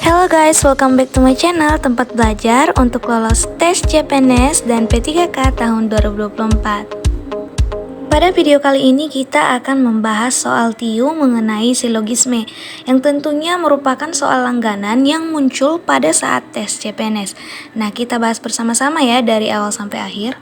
Hello guys, welcome back to my channel, tempat belajar untuk lolos tes CPNS dan P3K tahun 2024. Pada video kali ini kita akan membahas soal TIU mengenai silogisme, yang tentunya merupakan soal langganan yang muncul pada saat tes CPNS. Nah, kita bahas bersama-sama ya dari awal sampai akhir.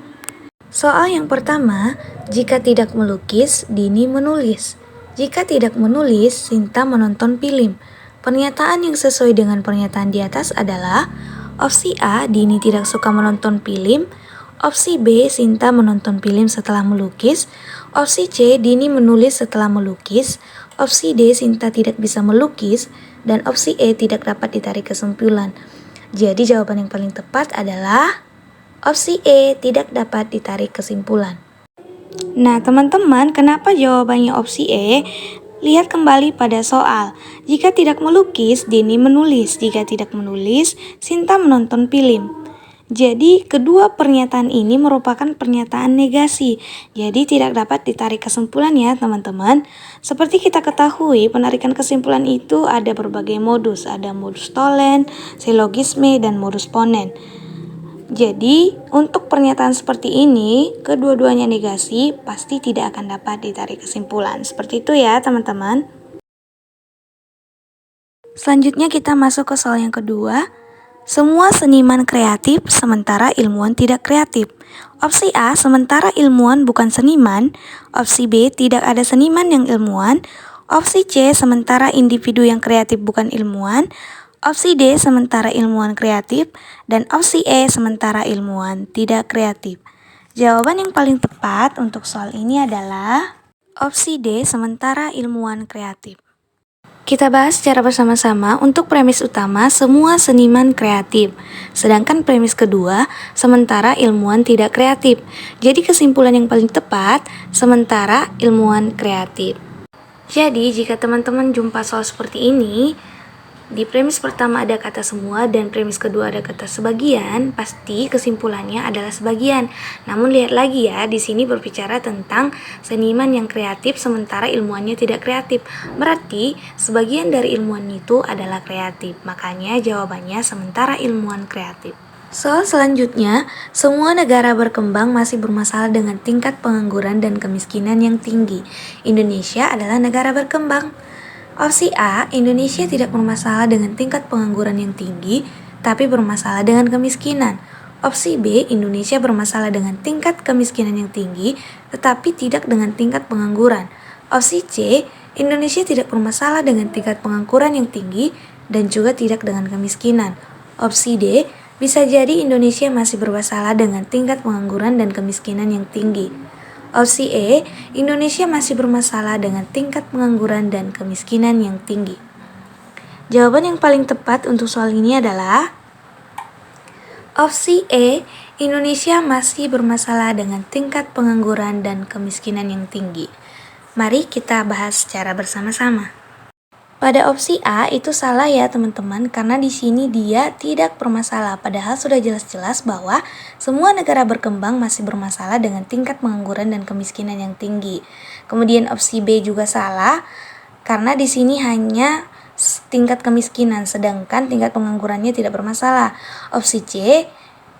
Soal yang pertama, jika tidak melukis, Dini menulis. Jika tidak menulis, Sinta menonton film. Pernyataan yang sesuai dengan pernyataan di atas adalah opsi A, Dini tidak suka menonton film. Opsi B, Sinta menonton film setelah melukis. Opsi C, Dini menulis setelah melukis. Opsi D, Sinta tidak bisa melukis. Dan opsi E, tidak dapat ditarik kesimpulan. Jadi jawaban yang paling tepat adalah opsi E, tidak dapat ditarik kesimpulan. Nah, teman-teman, kenapa jawabannya opsi E? Lihat kembali pada soal. Jika tidak melukis, Dini menulis. Jika tidak menulis, Sinta menonton film. Jadi, kedua pernyataan ini merupakan pernyataan negasi. Jadi, tidak dapat ditarik kesimpulan ya, teman-teman. Seperti kita ketahui, penarikan kesimpulan itu ada berbagai modus. Ada modus tollens, silogisme, dan modus ponens. Jadi, untuk pernyataan seperti ini, kedua-duanya negasi, pasti tidak akan dapat ditarik kesimpulan. Seperti itu ya, teman-teman. Selanjutnya kita masuk ke soal yang kedua. Semua seniman kreatif, sementara ilmuwan tidak kreatif. Opsi A, sementara ilmuwan bukan seniman. Opsi B, tidak ada seniman yang ilmuwan. Opsi C, sementara individu yang kreatif bukan ilmuwan. Opsi D, sementara ilmuwan kreatif. Dan opsi E, sementara ilmuwan tidak kreatif. Jawaban yang paling tepat untuk soal ini adalah opsi D, sementara ilmuwan kreatif. Kita bahas secara bersama-sama. Untuk premis utama, semua seniman kreatif. Sedangkan premis kedua, sementara ilmuwan tidak kreatif. Jadi kesimpulan yang paling tepat, sementara ilmuwan kreatif. Jadi jika teman-teman jumpa soal seperti ini, di premis pertama ada kata semua dan premis kedua ada kata sebagian, pasti kesimpulannya adalah sebagian. Namun lihat lagi ya, di sini berbicara tentang seniman yang kreatif sementara ilmuwannya tidak kreatif. Berarti sebagian dari ilmuwan itu adalah kreatif. Makanya jawabannya sementara ilmuwan kreatif. Soal selanjutnya, semua negara berkembang masih bermasalah dengan tingkat pengangguran dan kemiskinan yang tinggi. Indonesia adalah negara berkembang. Opsi A, Indonesia tidak bermasalah dengan tingkat pengangguran yang tinggi, tapi bermasalah dengan kemiskinan. Opsi B, Indonesia bermasalah dengan tingkat kemiskinan yang tinggi, tetapi tidak dengan tingkat pengangguran. Opsi C, Indonesia tidak bermasalah dengan tingkat pengangguran yang tinggi, dan juga tidak dengan kemiskinan. Opsi D, bisa jadi Indonesia masih bermasalah dengan tingkat pengangguran dan kemiskinan yang tinggi. Opsi E, Indonesia masih bermasalah dengan tingkat pengangguran dan kemiskinan yang tinggi. Jawaban yang paling tepat untuk soal ini adalah opsi E, Indonesia masih bermasalah dengan tingkat pengangguran dan kemiskinan yang tinggi. Mari kita bahas secara bersama-sama. Pada opsi A itu salah ya teman-teman, karena di sini dia tidak bermasalah, padahal sudah jelas-jelas bahwa semua negara berkembang masih bermasalah dengan tingkat pengangguran dan kemiskinan yang tinggi. Kemudian opsi B juga salah, karena di sini hanya tingkat kemiskinan, sedangkan tingkat penganggurannya tidak bermasalah. Opsi C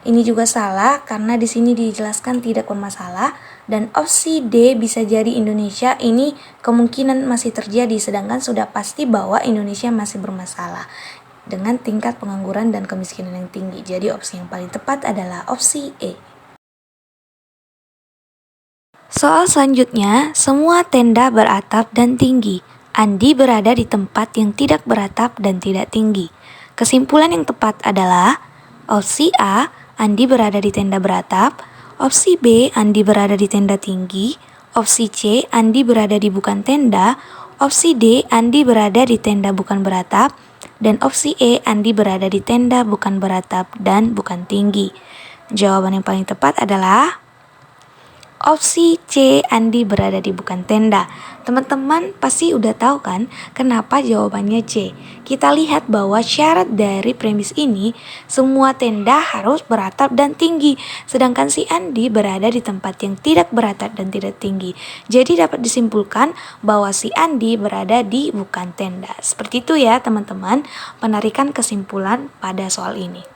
ini juga salah, karena di sini dijelaskan tidak bermasalah. Dan opsi D, bisa jadi Indonesia ini kemungkinan masih terjadi, sedangkan sudah pasti bahwa Indonesia masih bermasalah dengan tingkat pengangguran dan kemiskinan yang tinggi. Jadi opsi yang paling tepat adalah opsi E. Soal selanjutnya, semua tenda beratap dan tinggi. Andi berada di tempat yang tidak beratap dan tidak tinggi. Kesimpulan yang tepat adalah opsi A, Andi berada di tenda beratap. Opsi B, Andi berada di tenda tinggi. Opsi C, Andi berada di bukan tenda. Opsi D, Andi berada di tenda bukan beratap. Dan opsi E, Andi berada di tenda bukan beratap dan bukan tinggi. Jawaban yang paling tepat adalah Opsi C, Andi berada di bukan tenda. Teman-teman pasti udah tahu kan kenapa jawabannya C. Kita lihat bahwa syarat dari premis ini semua tenda harus beratap dan tinggi. Sedangkan si Andi berada di tempat yang tidak beratap dan tidak tinggi. Jadi dapat disimpulkan bahwa si Andi berada di bukan tenda. Seperti itu ya teman-teman penarikan kesimpulan pada soal ini.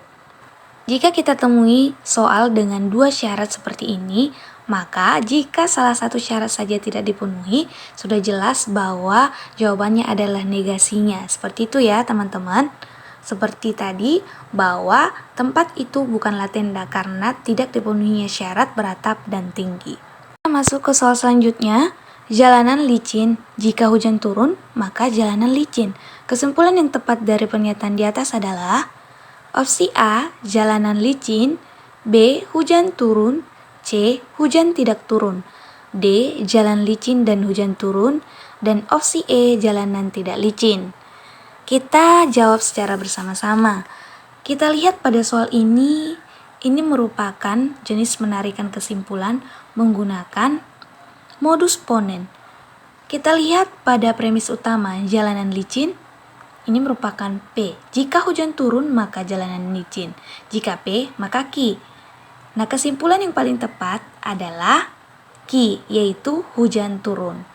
Jika kita temui soal dengan dua syarat seperti ini, maka jika salah satu syarat saja tidak dipenuhi, sudah jelas bahwa jawabannya adalah negasinya. Seperti itu ya teman-teman. Seperti tadi bahwa tempat itu bukanlah tenda karena tidak dipenuhinya syarat beratap dan tinggi. Kita masuk ke soal selanjutnya. Jalanan licin. Jika hujan turun, maka jalanan licin. Kesimpulan yang tepat dari pernyataan di atas adalah opsi A, jalanan licin. B, hujan turun. C, hujan tidak turun. D, jalan licin dan hujan turun. Dan opsi E, jalanan tidak licin. Kita jawab secara bersama-sama. Kita lihat pada soal ini merupakan jenis menarikan kesimpulan menggunakan modus ponen. Kita lihat pada premis utama jalanan licin, ini merupakan P. Jika hujan turun maka jalanan licin. Jika P maka Q. Nah, kesimpulan yang paling tepat adalah Q, yaitu hujan turun.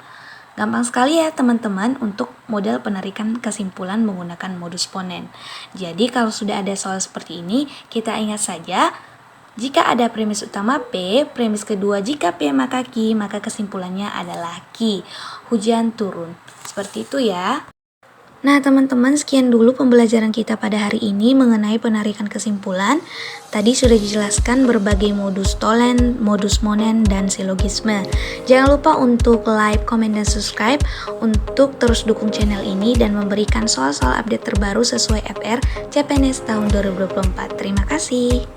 Gampang sekali ya teman-teman untuk model penarikan kesimpulan menggunakan modus ponen. Jadi kalau sudah ada soal seperti ini, kita ingat saja jika ada premis utama P, premis kedua jika P maka Q, maka kesimpulannya adalah Q, hujan turun. Seperti itu ya. Nah teman-teman, sekian dulu pembelajaran kita pada hari ini mengenai penarikan kesimpulan. Tadi sudah dijelaskan berbagai modus tolen, modus monen, dan silogisme. Jangan lupa untuk like, komen, dan subscribe untuk terus dukung channel ini dan memberikan soal-soal update terbaru sesuai FR CPNS tahun 2024. Terima kasih.